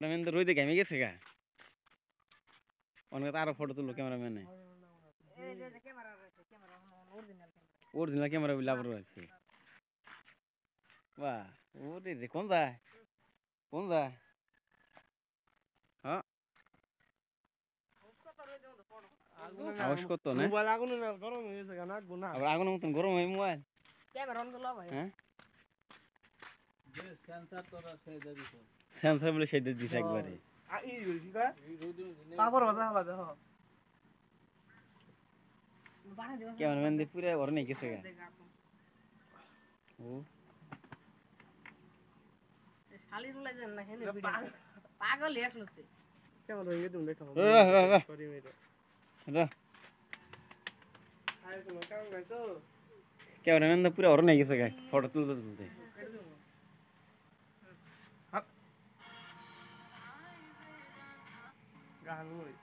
cameraman তো রইতে ঘেমে গেছে গা অনেক আরো ফটো তুললো ক্যামেরাম্যানে অরিজিনাল ক্যামেরা বিলা আবার আছে বাহ ওরে রে কোন যায় হ্যাঁ আওয়াজ কত না মোবাইল আগুন না গরম হয়ে গেছে না গুনা আবার আগুনের মতন গরম হয় মোবাইল ক্যামেরা অন করলো ভাই হ্যাঁ যে সেন্সর তোরা সেই দে দিছ সেন্সর বলে সেই দিছে একবারে ই হইছি কা তারপর বাজা হ ক্যামেরাম্যান দিয়ে পুরো ওর নেই গেছে গা ও শালি রুলাই দেন না হেনে পাগল একলতে কেমন হয়ে গেছে তুমি দেখো সরি মেরে রা আরে তুমি কেমন গাইছো ক্যামেরাম্যান তো পুরো ওর নেই গেছে গা ফটো তুলতে গান হই